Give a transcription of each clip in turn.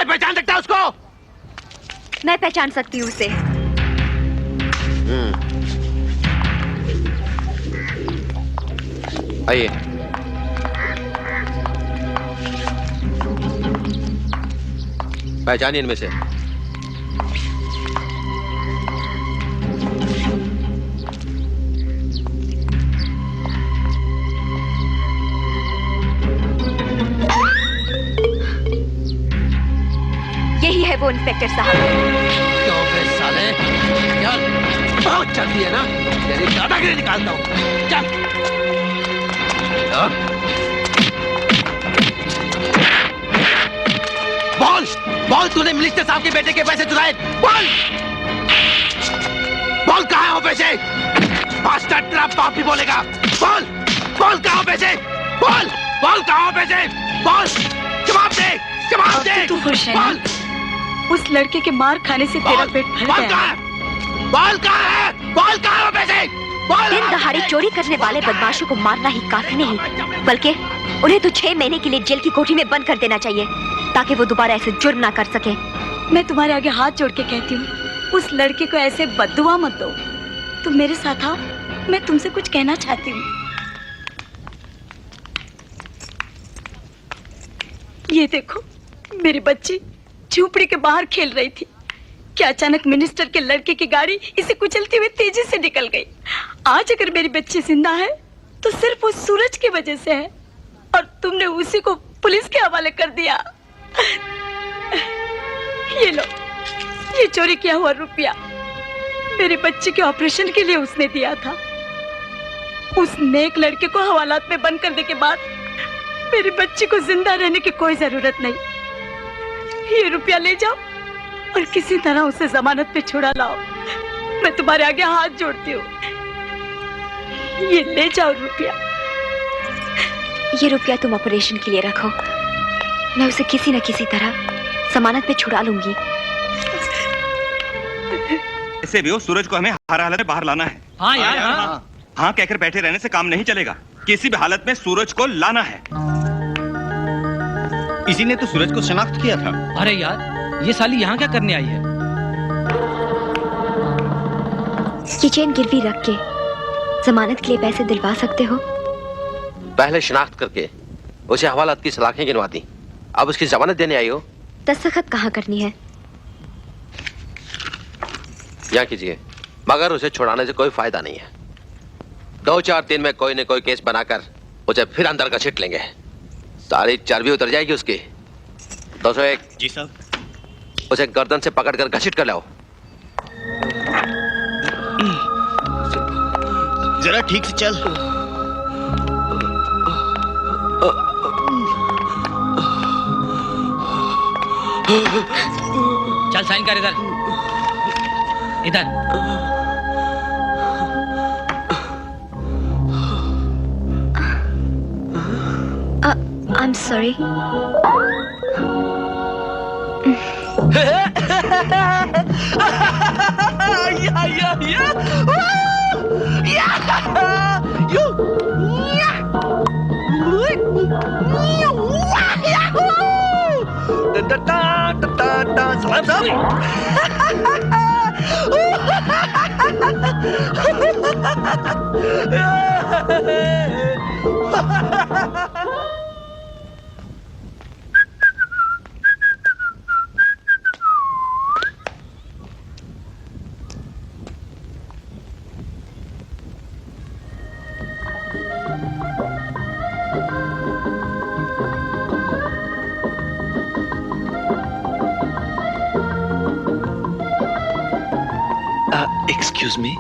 कोई पहचान सकता है उसको? मैं पहचान सकती हूँ उसे। आइए। पहचानिए इनमें से। यही है वो इंस्पेक्टर साहब। क्यों बे साले? यार बहुत चलती है ना, तेरी दादागिरी निकालता हूँ। चल। बोल बोल, तूने मिनिस्टर साहब के बेटे के पैसे चुराए? बोल बोल, कहाँ हैं वो पैसे? बास्टर्ड, तेरा बाप भी बोलेगा। बोल बोल, कहाँ हैं पैसे? बोल बोल, कहाँ हैं पैसे? बोल, जवाब दे, जवाब दे। तू खुश है ना? उस लड़के के मार खाने से तेरा पेट भर गया। बोल कहाँ है? बोल कहाँ है? बोल कहाँ है वो पैसे? दिन दहाड़े चोरी करने वाले बदमाशों को मारना ही काफी नहीं, बल्कि उन्हें तो 6 महीने के लिए जेल की कोठरी में बंद कर देना चाहिए, ताकि वो दोबारा ऐसे जुर्म ना कर सके। मैं तुम्हारे आगे हाथ जोड़ के कहती हूँ, उस लड़के को ऐसे बद्दुआ मत दो। तुम मेरे साथ आओ, मैं तुमसे कुछ कहना चाहती हूँ। ये देखो, मेरी बच्ची झोपड़ी के बाहर खेल रही थी कि अचानक मिनिस्टर के लड़के की गाड़ी इसे कुचलती हुई तेजी से निकल गई। आज अगर मेरी बच्ची जिंदा है तो सिर्फ उस सूरज की वजह से है, और तुमने उसी को पुलिस के हवाले कर दिया। ये लो, ये चोरी किया हुआ रुपया मेरी बच्ची के ऑपरेशन के लिए उसने दिया था। उस नेक लड़के को हवालात में बंद करने के बाद मेरी बच्ची को जिंदा रहने की कोई जरूरत नहीं। ये रुपया ले जाओ और किसी तरह उसे जमानत पे छुड़ा लाओ। मैं तुम्हारे आगे हाथ जोड़ती हूँ, ये ले जाओ रुपया। ये रुपया तुम ऑपरेशन के लिए रखो, मैं उसे किसी न किसी तरह जमानत पे छुड़ा लूंगी। ऐसे भी हो, सूरज को हमें हर हालत में बाहर लाना है। हाँ यार, हाँ। हाँ कहकर बैठे रहने से काम नहीं चलेगा, किसी भी हालत में सूरज को लाना है। इसी ने तो सूरज को शनाख्त किया था। अरे यार, ये साली यहाँ क्या करने आई है? ये चेन गिरवी रख के जमानत के लिए पैसे दिलवा सकते हो? पहले शिनाख्त करके उसे हवालात की सलाखें गिनवा दी, अब उसकी जमानत देने आई हो? दस्तखत कहाँ करनी है? यहाँ कीजिए, मगर उसे छुड़ाने से कोई फायदा नहीं है। 2-4 दिन में कोई न कोई केस बनाकर उसे फिर अंदर का छिट लेंगे, सारी चर्बी उतर जाएगी उसकी। 201। जी साहब। उसे गर्दन से पकड़कर घसीट कर लाओ। जरा ठीक से चल। चल साइन कर इधर। इधर। I'm sorry. Excuse me.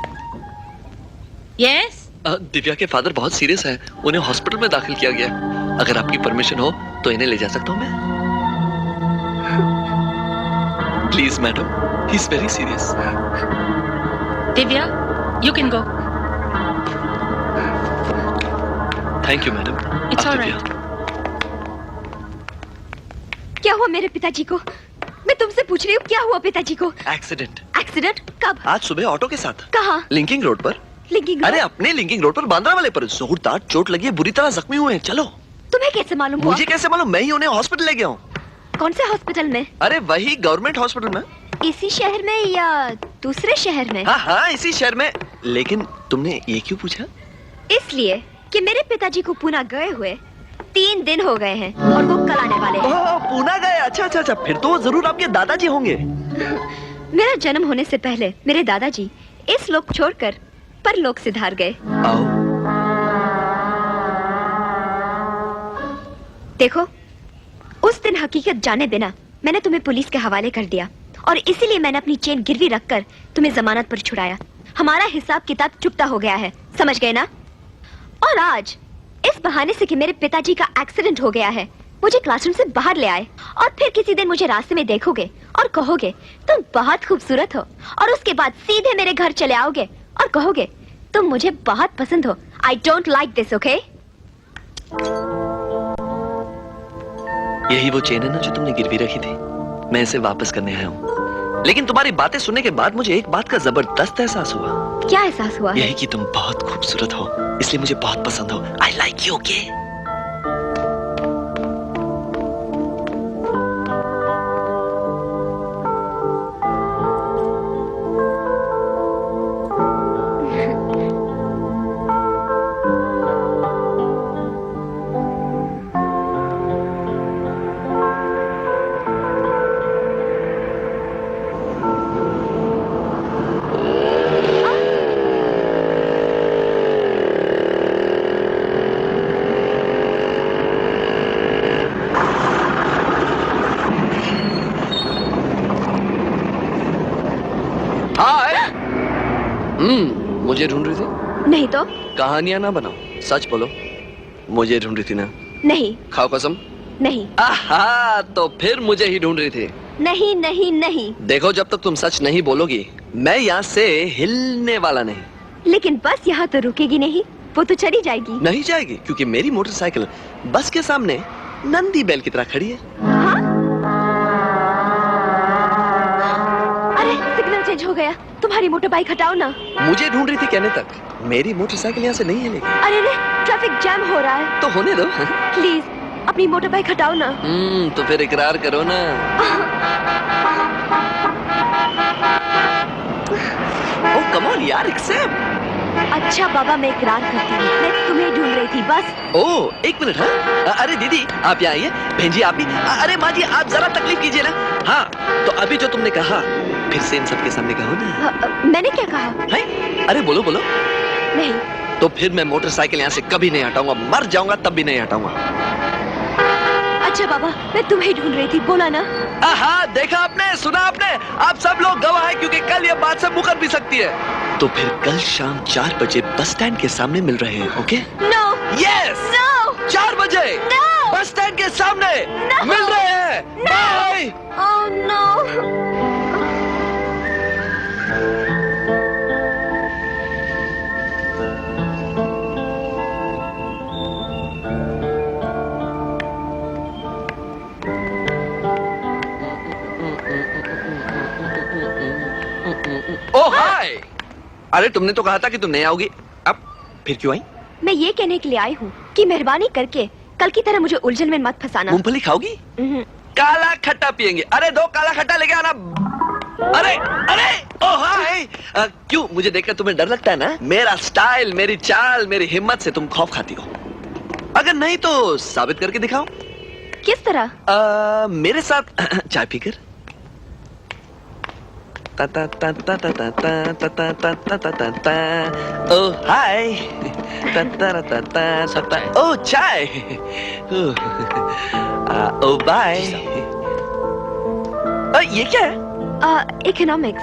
Yes. Divya के फादर बहुत सीरियस हैं, उन्हें हॉस्पिटल में दाखिल किया गया। अगर आपकी परमिशन हो तो इन्हें ले जा सकता हूँ मैं? Please madam, he is very serious. Divya, you can go. Thank you madam. It's all right. क्या हुआ मेरे पिताजी को? मैं तुमसे पूछ रही हूँ, क्या हुआ पिताजी को? एक्सीडेंट। एक्सीडेंट? कब? आज सुबह ऑटो के साथ। कहाँ? लिंकिंग रोड पर। लिंकिंग? अरे अपने लिंकिंग रोड पर, बांद्रा वाले पर। जोरदार चोट लगी है, बुरी तरह जख्मी हुए हैं। चलो। तुम्हें कैसे मालूम हुआ? मुझे कैसे मालूम? मैं ही उन्हें हॉस्पिटल ले गया हूँ। कौन से हॉस्पिटल में? अरे वही गवर्नमेंट हॉस्पिटल में। इसी शहर में या दूसरे शहर में? हाँ हाँ इसी शहर में। लेकिन तुमने ये क्यों पूछा? इसलिए कि मेरे पिताजी को पुणे गए हुए 3 दिन हो गए हैं और वो कल आने वाले हैं। ओह, पुणे गए? अच्छा अच्छा अच्छा, फिर तो वो जरूर आपके दादाजी होंगे। मेरा जन्म होने से पहले मेरे दादाजी इस लोक छोड़कर परलोक सिधार गए। आओ। देखो, उस दिन हकीकत जाने बिना मैंने तुम्हें पुलिस के हवाले कर दिया और इसीलिए मैंने अपनी चेन गिरवी रखकर तुम्हें जमानत पर छुड़ाया। हमारा हिसाब किताब चुकता हो गया है, समझ गए ना? और आज इस बहाने से कि मेरे पिताजी का एक्सीडेंट हो गया है, मुझे क्लासरूम से बाहर ले आए और फिर किसी दिन मुझे रास्ते में देखोगे और कहोगे तुम बहुत खूबसूरत हो, और उसके बाद सीधे मेरे घर चले आओगे और कहोगे तुम मुझे बहुत पसंद हो। I don't like this, okay? यही वो चेन है ना जो तुमने गिरवी रखी थी? मैं इसे वापस करने आया हूँ। लेकिन तुम्हारी बातें सुनने के बाद मुझे एक बात का जबरदस्त एहसास हुआ। क्या एहसास हुआ? यही कि तुम बहुत खूबसूरत हो, इसलिए मुझे बहुत पसंद हो। I like you, okay? मुझे ढूंढ रही थी? नहीं तो? कहानियां ना बनाओ, सच बोलो। मुझे ढूंढ रही थी ना? नहीं। खाओ कसम। नहीं। आहा, तो फिर मुझे ही ढूंढ रही थी। नहीं नहीं नहीं। देखो, जब तक तुम सच नहीं बोलोगी मैं यहाँ से हिलने वाला नहीं। लेकिन बस यहाँ तो रुकेगी नहीं, वो तो चली जाएगी। नहीं जाएगी, क्योंकि मेरी मोटरसाइकिल बस के सामने नंदी बैल की तरह खड़ी है। हाँ? अरे सिग्नल चेंज हो गया, तुम्हारी मोटर बाइक हटाओ ना। मुझे ढूंढ रही थी कहने तक, मेरी मोटरसाइकिल यहाँ से नहीं हिलेगी। अरे रे, ट्रैफिक जैम हो रहा है। तो होने दो। प्लीज अपनी मोटर बाइक हटाओ ना। तो फिर इकरार करो ना। ओह कम ऑन यार, एक्सेप्ट। अच्छा बाबा, मैं इकरार करती हूँ, मैं तुम्हें ढूंढ रही थी बस। ओह एक मिनट। हाँ अरे दीदी आप यहाँ आइए। बहन जी आप भी। अरे माँ जी आप जरा तकलीफ कीजिए ना। हाँ तो अभी जो तुमने कहा फिर से इन सबके सामने कहो ना। मैंने क्या कहा? है? अरे बोलो बोलो। नहीं। तो फिर मैं मोटरसाइकिल यहाँ से कभी नहीं हटाऊंगा, मर जाऊंगा तब भी नहीं हटाऊंगा। अच्छा बाबा, मैं तुम्हें ढूंढ रही थी, बोला ना। हाँ देखा आपने, सुना आपने। आप सब लोग गवाह हैं, क्योंकि कल ये बात से मुकर भी सकती है। तो फिर कल शाम 4 बजे बस स्टैंड के सामने मिल रहे हैं, ओके? नो। यस। नो। 4 बजे नो। बस स्टैंड के सामने No. मिल रहे हैं। Bye. Oh no. Oh hi. अरे तुमने तो कहा था कि तुम नहीं आओगी, अब फिर क्यों आई? मैं ये कहने के लिए आई हूँ कि मेहरबानी करके कल की तरह मुझे उलझन में मत फंसाना। मूंगफली खाओगी? काला खट्टा पियेंगे। अरे 2 काला खट्टा लेके आना। अरे अरे ओह हाय। क्यों, मुझे देखकर तुम्हें डर लगता है ना? मेरा स्टाइल, मेरी चाल, मेरी हिम्मत से तुम खौफ खाती हो। अगर नहीं तो साबित करके दिखाओ। किस तरह? मेरे साथ चाय पीकर। ता ता ता ता ता ता ता ता ता ता ता ता ता। ओह हाय। ता ता ता ता ता ता। ओह चाय। ओह बाय। ये क्या है? इकोनॉमिक्स।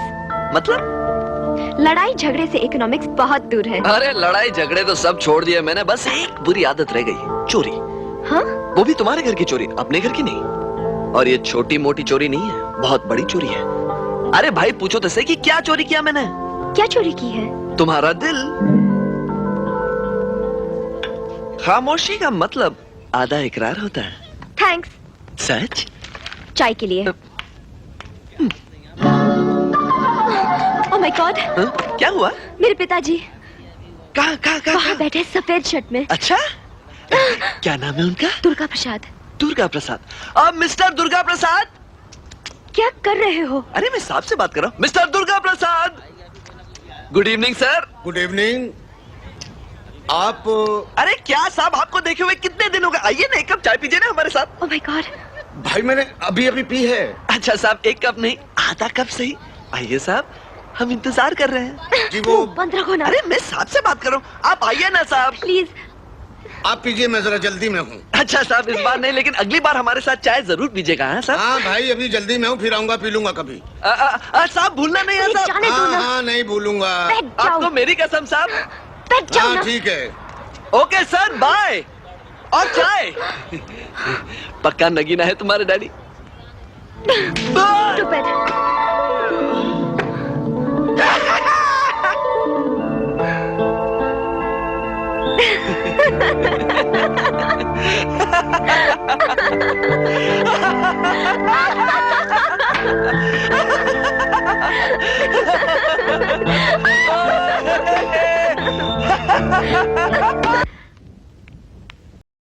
मतलब? लड़ाई झगड़े से इकोनॉमिक्स बहुत दूर है। अरे लड़ाई झगड़े तो सब छोड़ दिए मैंने, बस एक बुरी आदत रह गई, चोरी। हाँ? वो भी तुम्हारे घर की चोरी, अपने घर की नहीं। और ये छोटी मोटी चोरी नहीं है, बहुत बड़ी चोरी है। अरे भाई पूछो तो सही कि क्या चोरी किया मैंने? क्या चोरी की है? तुम्हारा दिल। खामोशी का मतलब आधा इकरार होता है। थैंक्स। सच? चाय के लिए। Oh my God. क्या हुआ? मेरे पिताजी कहाँ वहाँ बैठे सफेद शर्ट में। अच्छा क्या नाम है उनका? दुर्गा प्रसाद। दुर्गा प्रसाद। अब मिस्टर दुर्गा प्रसाद। क्या कर रहे हो? अरे मैं साहब से बात कर रहा हूँ। Mister Durga Prasad. Good evening sir. Good evening. आप अरे क्या साहब, आपको देखे हुए कितने दिन हो गए? आइए ना, एक कप चाय पीजिए ना हमारे साथ। Oh my God. भाई मैंने अभी अभी पी है। अच्छा साहब, एक कप नहीं, आधा कप सही। आइए साहब, हम इंतजार कर रहे हैं। जी वो बंद रखो ना। अरे मैं साहब से बात कर रहा हूँ, आप आइए ना साहब। प्लीज। आप पीजिए, मैं जरा जल्दी में हूँ। अच्छा साहब, इस बार नहीं, लेकिन अगली बार हमारे साथ चाय जरूर पीजिएगा। हाँ साहब। हाँ भाई, अभी जल्दी में हूँ, फिर आऊंगा, पी लूंगा कभी। साहब भूलना नहीं है प्लीज साहब। जाने दो हाँ ना। हाँ, नहीं भूलूंगा। बैठ जाओ। आपको मेरी कसम साहब। बैठ जाओ हाँ ना। ठीक है। Okay sir, bye. और चाय। पक्का नगीना है तुम्हारे डैडी। बाय। Stupid.